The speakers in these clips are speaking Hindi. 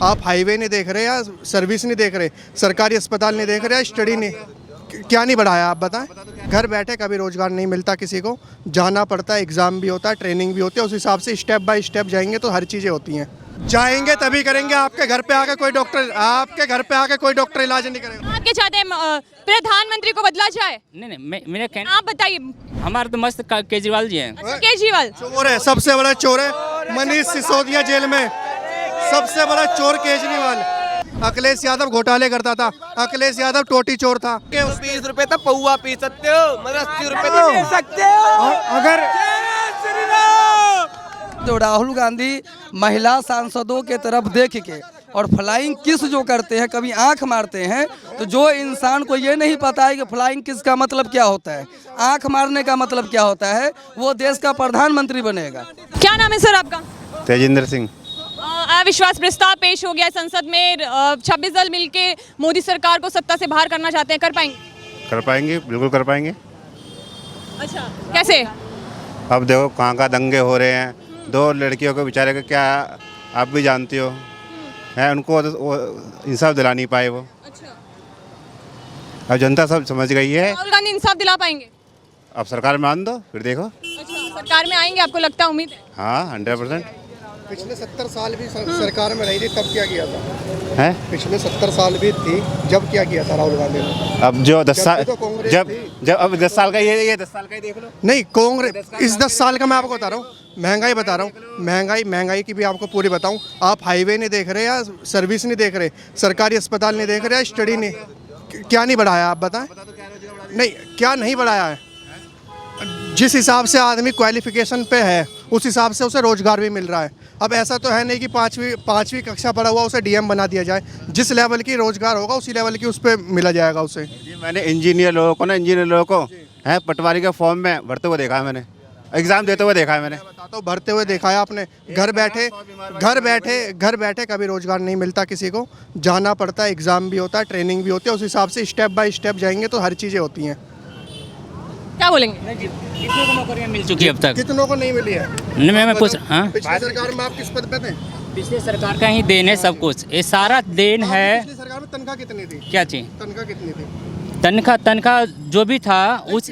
आप हाईवे नहीं देख रहे या सर्विस नहीं देख रहे, सरकारी अस्पताल नहीं देख रहे या स्टडी नहीं, क्या नहीं बढ़ाया आप बताएं। घर बैठे कभी रोजगार नहीं मिलता किसी को, जाना पड़ता है, एग्जाम भी होता है, ट्रेनिंग भी होती है, उस हिसाब से स्टेप बाय स्टेप जाएंगे तो हर चीज़ें होती हैं। जाएंगे तभी करेंगे, आपके घर पे आके कोई डॉक्टर इलाज नहीं करेगा। आप क्या चाहते हैं प्रधानमंत्री को बदला जाए? नहीं मेरा कहना, आप बताइए। हमारे तो मस्त केजरीवाल जी हैं। अच्छा, केजरीवाल चोर है, सबसे बड़ा चोर है, मनीष सिसोदिया जेल में, सबसे बड़ा चोर केजरीवाल। अखिलेश यादव घोटाले करता था, अखिलेश यादव टोटी चोर था। 20 रुपए तक पौवा पी सकते हो, मतलब 80 रुपए तक दे सकते हो। अगर तो राहुल गांधी महिला सांसदों के तरफ देख के और फ्लाइंग किस जो करते हैं, कभी आंख मारते हैं, तो जो इंसान को ये नहीं पता है कि फ्लाइंग किस का मतलब क्या होता है, आंख मारने का मतलब क्या होता है, वो देश का प्रधानमंत्री बनेगा। क्या नाम है सर आपका? तेजिंदर सिंह। अविश्वास प्रस्ताव पेश हो गया संसद में, 26 दल मिलके मोदी सरकार को सत्ता से बाहर करना चाहते हैं, कर पाएंगे? कर पाएंगे, बिल्कुल कर पाएंगे। अच्छा, कैसे? अब देखो कहाँ का दंगे हो रहे हैं, 2 लड़कियों को बेचारे का क्या आप भी जानती हो है, उनको वो इंसाफ दिला नहीं पाए वो। अच्छा, अब जनता सब समझ गई है। राहुल गांधी इंसाफ दिला पाएंगे? अब सरकार में आन दो फिर देखो। अच्छा, सरकार में आएंगे, आपको लगता है, उम्मीद है? हाँ 100%। पिछले 70 साल भी सरकार में रही थी, तब क्या किया था? है पिछले 70 साल भी थी, जब क्या किया था राहुल गांधी ने? अब जो 10 साल, तो कांग्रेस जब अब 10 साल का ये 10 साल का ही देख लो। नहीं, कांग्रेस इस 10 साल का मैं आपको बता रहा हूँ, महंगाई बता रहा हूँ, महंगाई की भी आपको पूरी बताऊँ। आप हाईवे नहीं देख रहे या सर्विस नहीं देख रहे, सरकारी अस्पताल नहीं देख रहे या स्टडी नहीं, क्या नहीं बढ़ाया आप बताएं। नहीं, क्या नहीं बढ़ाया है? जिस हिसाब से आदमी क्वालिफिकेशन पे है उस हिसाब से उसे रोजगार भी मिल रहा है। अब ऐसा तो है नहीं कि पाँचवीं कक्षा पढ़ा हुआ उसे डीएम बना दिया जाए, जिस लेवल की रोजगार होगा उसी लेवल की उस पर मिला जाएगा उसे। मैंने इंजीनियर लोगों को है पटवारी के फॉर्म में भरते हुए देखा है, मैंने एग्जाम देते हुए देखा है, मैंने बताता हूँ, भरते हुए देखा है आपने। घर बैठे कभी रोजगार नहीं मिलता किसी को, जाना पड़ता है, एग्जाम भी होता है, ट्रेनिंग भी होती है, उस हिसाब से स्टेप बाय स्टेप जाएंगे तो हर चीज़ें होती हैं। क्या बोलेंगे? कितनों को नौकरियां मिल चुकी है अब तक? कितनों को नहीं मिली है? नहीं मैं पूछ, हाँ पिछली सरकार में आप किस पद पे थे? पिछले सरकार का ही देन है सब कुछ, ये सारा देन है। पिछली सरकार में तनख्वाह कितनी थी? क्या चीज? तनख्वाह कितनी थी? तनख्वाह जो भी था उस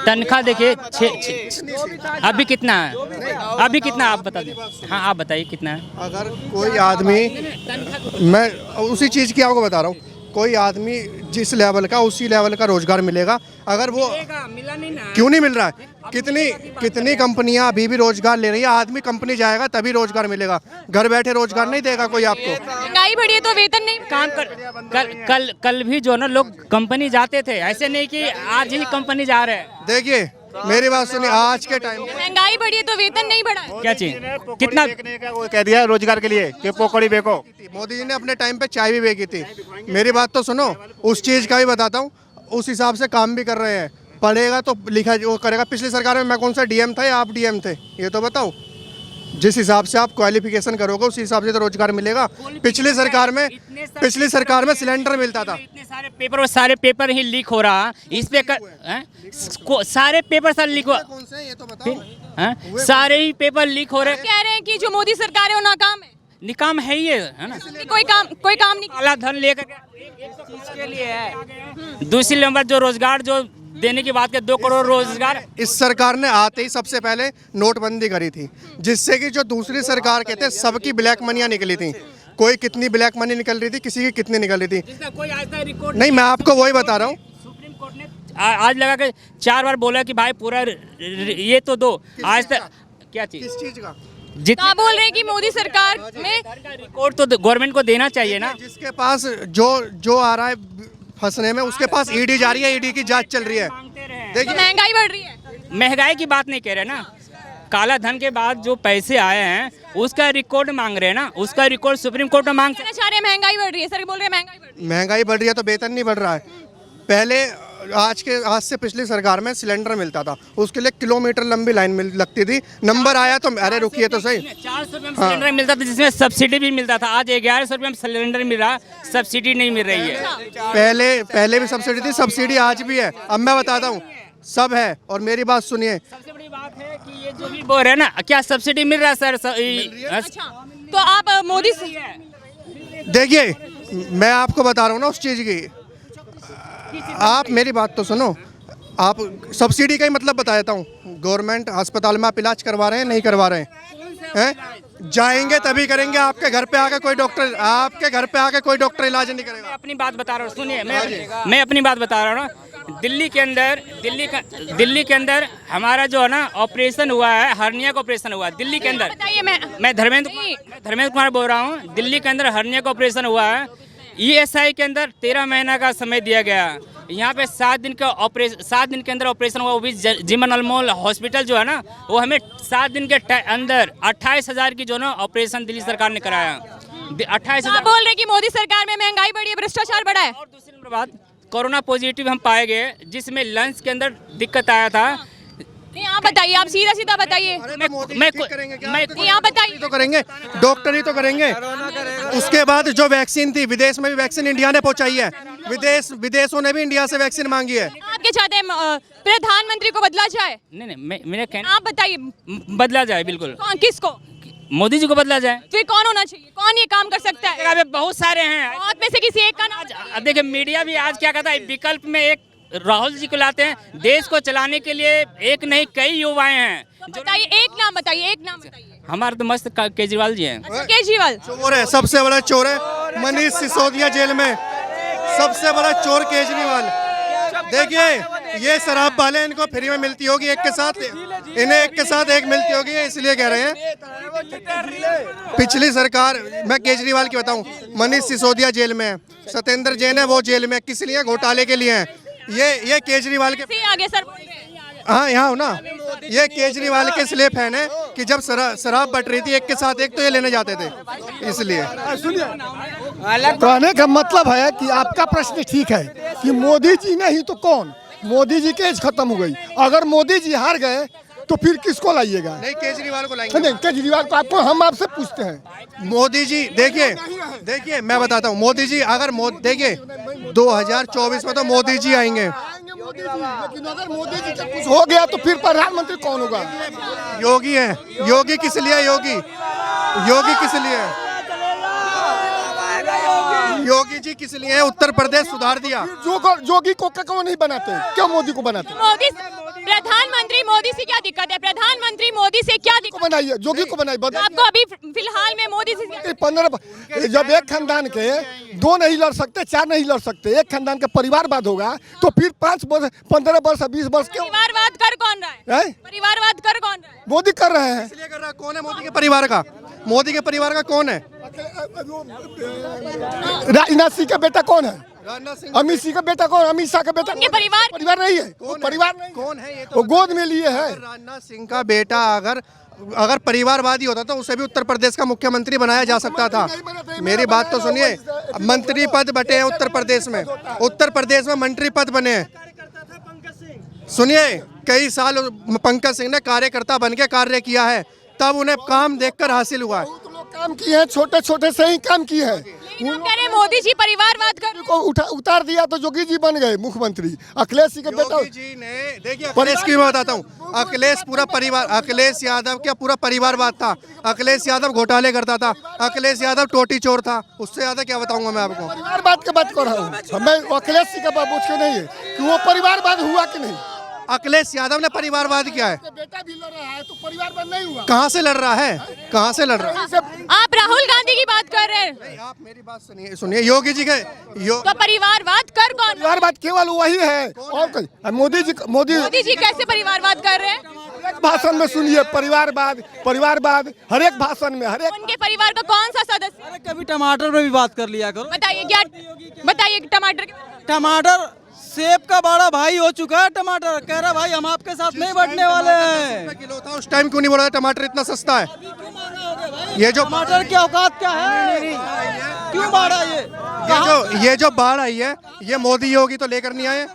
तनख्वाह देखिए अभी कितना है, अभी कितना आप बता दें। हाँ आप बताइए कितना है। अगर कोई आदमी, मैं उसी चीज़ की आपको बता रहा हूँ, कोई आदमी जिस लेवल का उसी लेवल का रोजगार मिलेगा। अगर वो मिला नहीं ना, क्यों नहीं मिल रहा है? कितनी कंपनियां अभी भी रोजगार ले रही है। आदमी कंपनी जाएगा तभी रोजगार मिलेगा, घर बैठे रोजगार नहीं देगा कोई आपको। महंगाई बढ़ी है तो वेतन नहीं काम कर। कल भी जो ना लोग कंपनी जाते थे, ऐसे नहीं कि आज ही कंपनी जा रहे हैं। देखिए मेरी बात सुनिए, आज के टाइम पे महंगाई बढ़ी है तो वेतन नहीं बढ़ा है। क्या चीज? कितना वो कह दिया रोजगार के लिए कि पोकड़ी बेको। मोदी जी ने अपने टाइम पे चाय भी बेची थी। मेरी बात तो सुनो, उस चीज़ का भी बताता हूँ, उस हिसाब से काम भी कर रहे हैं। पढ़ेगा तो लिखा वो करेगा। पिछली सरकार में मैं कौन सा डीएम था या आप डीएम थे, ये तो बताओ। जिस हिसाब से आप क्वालिफिकेशन करोगे उस हिसाब से तो रोजगार मिलेगा। पिछली सरकार में सिलेंडर मिलता था। इतने सारे पेपर ही लीक हो रहा, इस पे सारे पेपर सारे लीक हो, कौन से ये तो बताओ। सारे ही पेपर लीक हो रहे। कह रहे हैं कि जो मोदी सरकार है वो नाकाम है। निकाम है ये, है ना? कोई काम नहीं। काला धन लेकर के लिए है। दूसरी नंबर जो रोजगार जो देने की बात है, 2 करोड़ रोजगार इस सरकार ने आते ही सबसे पहले नोटबंदी करी थी, जिससे कि जो दूसरी सरकार कहते हैं सबकी ब्लैक मनियाँ निकली थी। कोई कितनी ब्लैक मनी निकल रही थी, किसी की कितनी निकल रही थी, कोई आज तक रिकॉर्ड नहीं। मैं आपको वही बता रहा हूँ, सुप्रीम कोर्ट ने आज लगा के 4 बार बोला कि भाई पूरा ये तो दो। आज तक क्या चीज? किस चीज का? जितना आप बोल रहे हैं कि मोदी सरकार में रिकॉर्ड तो गवर्नमेंट को देना चाहिए ना। जिसके पास जो आ रहा है फंसने में, उसके पास ईडी जा रही है, ईडी की जांच चल रही है। तो देखिए महंगाई बढ़ रही है। महंगाई की बात नहीं कह रहे ना, काला धन के बाद जो पैसे आए हैं उसका रिकॉर्ड मांग रहे हैं ना, उसका रिकॉर्ड सुप्रीम कोर्ट में मांग। कहना चाह रहे हैं महंगाई बढ़ रही है, सर बोल रहे हैं महंगाई बढ़ रही है। महंगाई बढ़ रही है तो वेतन नहीं बढ़ रहा है। पहले आज से पिछली सरकार में सिलेंडर मिलता था, उसके लिए किलोमीटर लंबी लाइन लगती थी। नंबर आया तो अरे रुकिए तो सही, 400 रुपये में सिलेंडर मिलता था जिसमें सब्सिडी भी मिलता था। आज 1100 रुपये में सिलेंडर मिल रहा, सब्सिडी नहीं मिल रही है। पहले भी सब्सिडी थी, सब्सिडी आज भी है। अब मैं बताता हूँ, सब है। और मेरी बात सुनिए, सबसे बड़ी बात है कि ये जो भी बोल रहे हैं ना, क्या सब्सिडी मिल रहा है सर? अच्छा, तो आप मोदी से देखिए मैं आपको बता रहा हूँ ना उस चीज़ की, आप मेरी बात तो सुनो। आप सब्सिडी का ही मतलब बता देता हूँ। गवर्नमेंट अस्पताल में आप इलाज करवा रहे हैं, नहीं करवा रहे हैं? जाएंगे तभी करेंगे। आपके घर पे आके कोई डॉक्टर, आपके घर पे आके कोई डॉक्टर इलाज नहीं करेगा। अपनी बात बता रहा हूँ, सुनिए, मैं अपनी बात बता रहा हूँ ना। दिल्ली के अंदर हमारा जो है ना ऑपरेशन हुआ है, हर्निया का ऑपरेशन हुआ है दिल्ली के अंदर। बताइए। मैं धर्मेंद्र कुमार बोल रहा हूँ। दिल्ली के अंदर हर्निया का ऑपरेशन हुआ है, ESI के अंदर 13 महीना का समय दिया गया। यहाँ पे 7 दिन के अंदर ऑपरेशन हुआ। वो भी जीवन अनमोल हॉस्पिटल जो है ना, वो हमें 7 दिन के अंदर 28,000 की जो ना ऑपरेशन दिल्ली सरकार ने कराया। 28,000 बोल रहे कि मोदी सरकार में महंगाई बढ़ी है, भ्रष्टाचार बढ़ा है। और दूसरी नंबर बात, कोरोना पॉजिटिव हम पाए गए, जिसमें लंग्स के अंदर दिक्कत आया था। नहीं आप बताइए, आप सीधा बताइए। आप बताइए। तो करेंगे, डॉक्टर ही तो करेंगे। उसके बाद जो वैक्सीन थी, विदेश में भी वैक्सीन इंडिया ने पहुंचाई है। विदेशों ने भी इंडिया से वैक्सीन मांगी है। आपके चाहते हैं प्रधानमंत्री को बदला जाए? नहीं, मेरे कहना, आप बताइए। बदला जाए बिल्कुल। किसको? मोदी जी को बदला जाए। फिर कौन होना चाहिए? कौन ये काम कर सकता है? अबे बहुत सारे हैं। बहुत में से किसी एक का नाम। देखिए मीडिया भी आज क्या कहता है, विकल्प में एक राहुल जी को लाते हैं। देश को चलाने के लिए एक नहीं कई युवाएं हैं। बताइए, एक नाम बताइए, एक नाम बताइए। हमारे तो मस्त केजरीवाल जी हैं। केजरीवाल चोर है, सबसे बड़ा चोर है। मनीष सिसोदिया जेल में, सबसे बड़ा चोर केजरीवाल। देखिए ये शराब वाले, इनको फ्री में मिलती होगी एक के साथ, इन्हें एक के साथ एक मिलती होगी, इसलिए कह रहे हैं। पिछली सरकार, मैं केजरीवाल की बताऊं, मनीष सिसोदिया जेल में है, सत्येंद्र जैन है वो जेल में, किस लिए? घोटाले के लिए हैं। ये केजरीवाल के आगे सर। हाँ यहाँ हो ना, ये केजरीवाल के इसलिए फैन है कि जब शराब बट रही थी एक के साथ एक, तो ये लेने जाते थे, इसलिए। कहने का मतलब है कि आपका प्रश्न ठीक है कि मोदी जी नहीं तो कौन? मोदी जी की एज खत्म हो गई। अगर मोदी जी हार गए तो फिर किसको लाइएगा? नहीं, केजरीवाल को लाएंगे। नहीं, केजरीवाल को आपको हम आपसे पूछते हैं। मोदी जी देखिए मैं बताता हूँ, मोदी जी अगर देखिए 2024 में तो मोदी जी आएंगे। लेकिन अगर मोदी जी का कुछ हो गया तो फिर प्रधानमंत्री कौन होगा? योगी है। योगी किस लिए? योगी किस लिए? योगी जी किस लिए? उत्तर प्रदेश सुधार दिया। जोगी को क्यों नहीं बनाते? क्यों मोदी को बनाते? मोदी प्रधानमंत्री मोदी से क्या दिक्कत है? प्रधानमंत्री मोदी से क्या दिक्कत? बनाइए, जोगी को बनाइए। आपको अभी फिलहाल में मोदी से 15 जब एक खानदान के 2 नहीं लड़ सकते, 4 नहीं लड़ सकते, एक खानदान का परिवारवाद होगा तो फिर 5 वर्ष, 15 वर्ष, 20 वर्ष क्यों? परिवारवाद कर कौन रहा है? परिवारवाद कर कौन रहा है? मोदी कर रहे हैं। इसलिए कर रहा है। कौन है मोदी के परिवार का? मोदी के परिवार का कौन है? राजनाथ सिंह का बेटा कौन है? राजनाथ सिंह। अमित सिंह का बेटा कौन? अमित शाह का बेटा उनके परिवार नहीं है। परिवार नहीं, कौन है? ये वो गोद में लिए है। राजनाथ सिंह का बेटा अगर परिवारवादी होता तो उसे भी उत्तर प्रदेश का मुख्यमंत्री बनाया जा सकता था। मेरी बात तो सुनिए, मंत्री पद बटे हैं उत्तर प्रदेश में। उत्तर प्रदेश में मंत्री पद बने हैं। सुनिए, कई साल पंकज सिंह ने कार्यकर्ता बन के कार्य किया है, तब उन्हें काम देखकर हासिल हुआ है। काम किए हैं, छोटे छोटे से ही काम किए हैं। कह रहे मोदी जी परिवारवाद कर को उतार दिया तो जोगी जी बन गए मुख्यमंत्री। अखिलेश जी के बेटा, योगी जी ने, देखिए अखिलेश की मैं बताता हूँ, अखिलेश यादव क्या पूरा परिवारवाद था। अखिलेश यादव घोटाले करता था, अखिलेश यादव टोटी चोर था। उससे ज्यादा क्या बताऊंगा मैं आपको? परिवारवाद की बात कर रहा हूँ मैं। अखिलेश जी का बाबू के नहीं है कि वो परिवारवाद हुआ कि नहीं। अखिलेश यादव ने परिवारवाद किया है। बेटा भी लड़ रहा है तो परिवारवाद नहीं हुआ। कहाँ से लड़ रहा है? कहाँ से लड़ रहा है? आप राहुल गांधी की बात कर रहे हैं। आप मेरी बात सुनिए। योगी जी के तो परिवारवाद कर कौन? परिवारवाद केवल वही है और कोई? मोदी जी कैसे परिवारवाद कर रहे हैं? हर भाषण में सुनिए परिवारवाद हर एक भाषण में, हर एक। उनके परिवार का कौन सा सदस्य? कभी टमाटर में भी बात कर लिया करो। बताइए क्या? बताइए टमाटर सेब का बड़ा भाई हो चुका है। टमाटर कह रहा भाई हम आपके साथ नहीं बढ़ने वाले हैं। किलो था उस टाइम, क्यों नहीं बोला टमाटर इतना सस्ता है? ये जो टमाटर की औकात क्या है? क्यों बढ़ा ये जो बाढ़ आई है, ये मोदी योगी तो लेकर नहीं आए।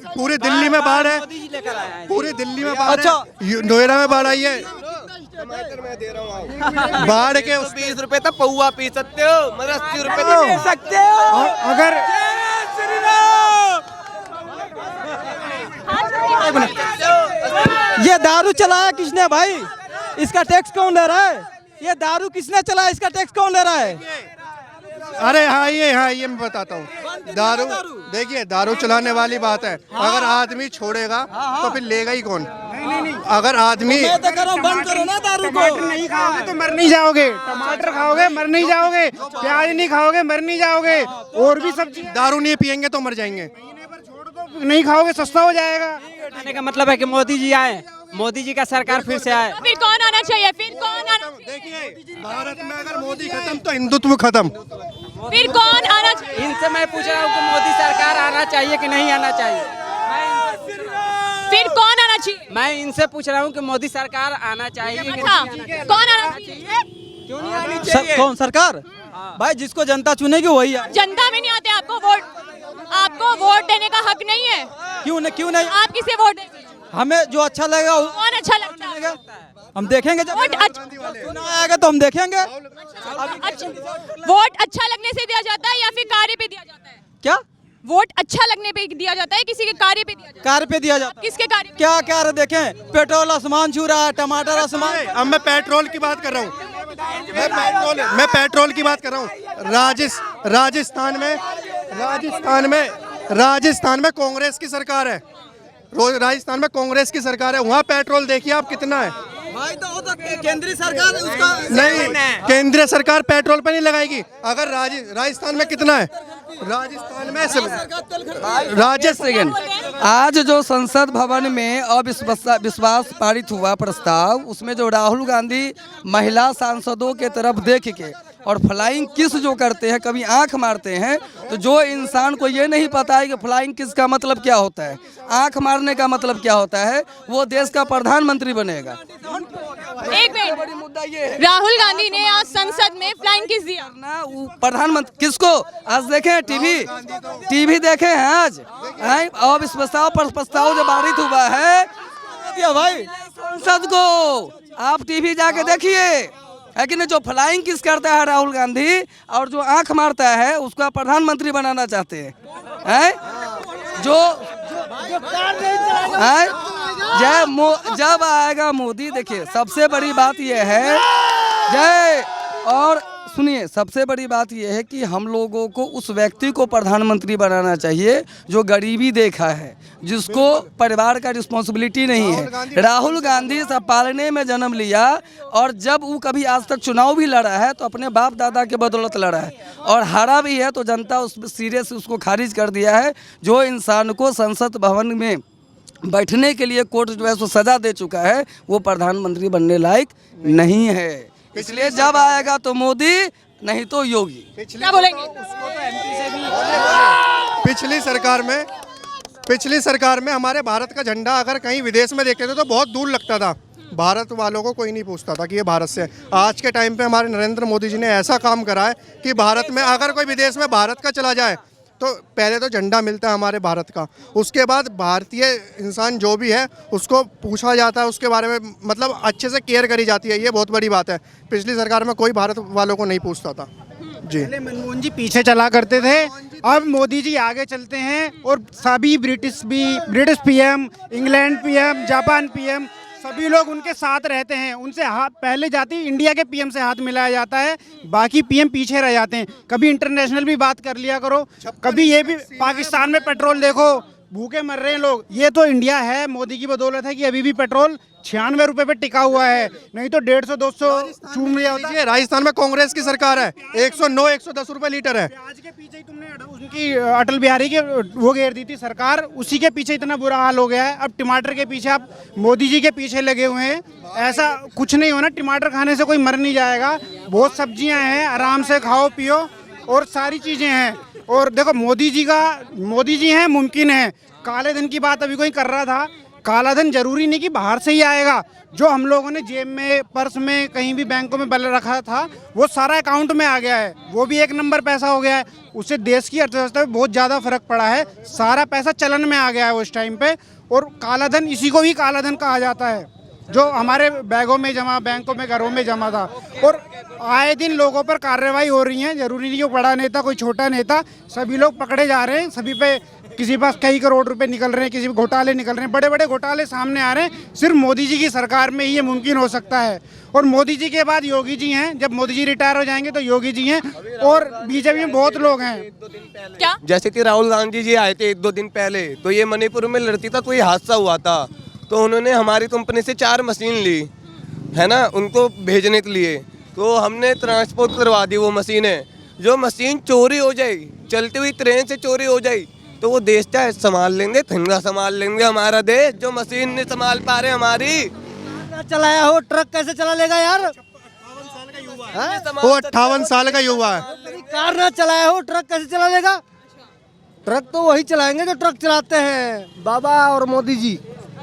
पूरी दिल्ली में बाढ़ है, पूरी दिल्ली में बाढ़ है। नोएडा में बाढ़ आई है। बाढ़ के 20 रुपए तक पौवा पी सकते हो, मतलब 80 रुपए तक दे सकते हो। अगर ये दारू चलाया किसने भाई? इसका टैक्स कौन दे रहा है? ये दारू किसने चला, इसका टैक्स कौन ले रहा है? अरे हाँ ये मैं बताता हूँ। दारू देखिए, दारू चलाने वाली बात है। अगर आदमी छोड़ेगा तो फिर लेगा ही कौन? अगर आदमी मैं तो कह रहा हूँ बंद करो ना दारू को। नहीं खाओगे तो मर नहीं जाओगे, टमाटर खाओगे मर नहीं जाओगे, प्याज नहीं खाओगे मर नहीं जाओगे, और भी सब्जी दारू नहीं पियेंगे तो मर जाएंगे। नहीं खाओगे सस्ता हो जाएगा। कहने का मतलब है कि मोदी जी आए, मोदी जी का सरकार फिर से आए। फिर कौन आना चाहिए? फिर कौन आना चाहिए? देखिए, भारत में अगर मोदी खत्म तो हिंदुत्व खत्म। फिर कौन आना चाहिए? इनसे मैं पूछ रहा हूँ कि मोदी सरकार आना चाहिए कि नहीं आना चाहिए। फिर कौन आना चाहिए? मैं इनसे पूछ रहा हूँ कि मोदी सरकार आना चाहिए कि अच्छा, नहीं आना चाहिए। कौन आना चाहिए? क्यों नहीं आनी चाहिए? कौन सरकार? भाई जिसको जनता चुनेगी वही आए। जनता में नहीं आते, आपको वोट देने का हक नहीं है। क्यों नहीं? आप किसे वोट देंगे? हमें जो अच्छा लगेगा कौन अच्छा लगता है? हम देखेंगे, जब वोट चुनाव आएगा तो हम देखेंगे। अच्छा, वोट अच्छा लगने से दिया जाता है या फिर कार्य पे दिया जाता है? क्या वोट अच्छा लगने पे दिया जाता है, किसी के कार्य पे दिया जाता है? कार्य पे दिया जाता है? किसके कार्य पे? क्या क्या रहे देखें, पेट्रोल आसमान छू रहा है, टमाटर आसमान। अब मैं पेट्रोल की बात कर रहा हूँ। मैं पेट्रोल की बात कर रहा हूँ। राजस्थान में कांग्रेस की सरकार है। राजस्थान में कांग्रेस की सरकार है, वहाँ पेट्रोल देखिए आप कितना है। भाई तो वो तो केंद्रीय सरकार उसका नहीं, केंद्रीय सरकार पेट्रोल पे नहीं लगाएगी। अगर राजस्थान में कितना है? राजस्थान में आज जो संसद भवन में अविश्वास पारित हुआ प्रस्ताव, उसमें जो राहुल गांधी महिला सांसदों के तरफ देख के और फ्लाइंग किस जो करते हैं, कभी आंख मारते हैं, तो जो इंसान को ये नहीं पता है कि फ्लाइंग किस का मतलब क्या होता है, आंख मारने का मतलब क्या होता है, वो देश का प्रधानमंत्री बनेगा। एक मिनट, राहुल गांधी ने आज संसद में फ्लाइंग किस दिया? प्रधानमंत्री किसको? आज देखें टीवी देखे हैं आज। अब इस प्रस्ताव जो पारित हुआ है भाई संसद को, आप टीवी जाके देखिए, है कि नहीं? जो फ्लाइंग किस करता है राहुल गांधी और जो आंख मारता है उसका प्रधानमंत्री बनाना चाहते हैं। जब आएगा मोदी, देखिए सबसे बड़ी बात यह है और सुनिए, सबसे बड़ी बात यह है कि हम लोगों को उस व्यक्ति को प्रधानमंत्री बनाना चाहिए जो गरीबी देखा है, जिसको परिवार का रिस्पॉन्सिबिलिटी नहीं है। राहुल गांधी सब पालने में जन्म लिया और जब वो कभी आज तक चुनाव भी लड़ा है तो अपने बाप दादा के बदौलत लड़ा है और हारा भी है, तो जनता उस सिरे से उसको खारिज कर दिया है। जो इंसान को संसद भवन में बैठने के लिए कोर्ट जो है सो सजा दे चुका है, वो प्रधानमंत्री बनने लायक नहीं है। इसलिए जब आएगा तो मोदी, नहीं तो योगी। क्या बोलेंगे? पिछली सरकार में हमारे भारत का झंडा अगर कहीं विदेश में देखते थे तो बहुत दूर लगता था, भारत वालों को कोई नहीं पूछता था कि ये भारत से है। आज के टाइम पे हमारे नरेंद्र मोदी जी ने ऐसा काम करा है कि भारत में अगर कोई विदेश में भारत का चला जाए तो पहले तो झंडा मिलता है हमारे भारत का, उसके बाद भारतीय इंसान जो भी है उसको पूछा जाता है, उसके बारे में मतलब अच्छे से केयर करी जाती है। ये बहुत बड़ी बात है। पिछली सरकार में कोई भारत वालों को नहीं पूछता था जी। पहले मनमोहन जी पीछे चला करते थे, अब मोदी जी आगे चलते हैं और सभी British PM, England PM, Japan PM, सभी लोग उनके साथ रहते हैं। उनसे हाथ पहले जाती इंडिया के पीएम से हाथ मिलाया जाता है, बाकी पीएम पीछे रह जाते हैं। कभी इंटरनेशनल भी बात कर लिया करो, कभी ये भी पाकिस्तान में पेट्रोल देखो, भूखे मर रहे हैं लोग। ये तो इंडिया है, मोदी की बदौलत है कि अभी भी पेट्रोल 96 रुपए पे टिका हुआ है, नहीं तो 150-200 चूम लिया होता है। राजस्थान में कांग्रेस की सरकार है, 109-110 रुपए लीटर है। आज के पीछे ही तुमने उनकी अटल बिहारी के वो घेर दी थी सरकार, उसी के पीछे इतना बुरा हाल हो गया है। अब टमाटर के पीछे आप मोदी जी के पीछे लगे हुए हैं, ऐसा कुछ नहीं होना। टमाटर खाने से कोई मर नहीं जाएगा, बहुत सब्जियां हैं, आराम से खाओ पियो और सारी चीज़ें हैं। और देखो मोदी जी हैं, मुमकिन है। काले धन की बात अभी कोई कर रहा था, काला धन जरूरी नहीं कि बाहर से ही आएगा। जो हम लोगों ने जेब में, पर्स में, कहीं भी बैंकों में बल रखा था, वो सारा अकाउंट में आ गया है, वो भी एक नंबर पैसा हो गया है। उससे देश की अर्थव्यवस्था में बहुत ज़्यादा फर्क पड़ा है, सारा पैसा चलन में आ गया है उस टाइम पे। और काला धन, इसी को भी काला धन कहा जाता है, जो हमारे बैगों में जमा, बैंकों में, घरों में जमा था। और आए दिन लोगों पर कार्रवाई हो रही है, जरूरी नहीं कि बड़ा नेता कोई छोटा नेता, सभी लोग पकड़े जा रहे हैं, सभी पे किसी के पास कई करोड़ रुपए निकल रहे हैं, किसी पे घोटाले निकल रहे हैं, बड़े बड़े घोटाले सामने आ रहे हैं। सिर्फ मोदी जी की सरकार में ही ये मुमकिन हो सकता है। और मोदी जी के बाद योगी जी हैं, जब मोदी जी रिटायर हो जाएंगे तो योगी जी हैं, और बीजेपी में बहुत लोग हैं। क्या जैसे कि राहुल गांधी जी आए थे 1-2 दिन पहले, तो ये मणिपुर में लड़ती था, कोई हादसा हुआ था, तो उन्होंने हमारी कंपनी से 4 मशीन ली है ना, उनको भेजने के लिए। तो हमने ट्रांसपोर्ट करवा दी वो मशीनें। जो मशीन चोरी हो जाए, चलती हुई ट्रेन से चोरी हो जाए, तो वो देश चाहे संभाल लेंगे, ठंडा संभाल लेंगे हमारा देश, जो मशीन नहीं संभाल पा रहे हमारी। चलाया हो ट्रक कैसे चला लेगा यार? वो 58 साल का युवा है। कार ना चलाया हो ट्रक कैसे चला लेगा? ट्रक तो वही चलाएंगे जो ट्रक चलाते हैं, बाबा और मोदी जी।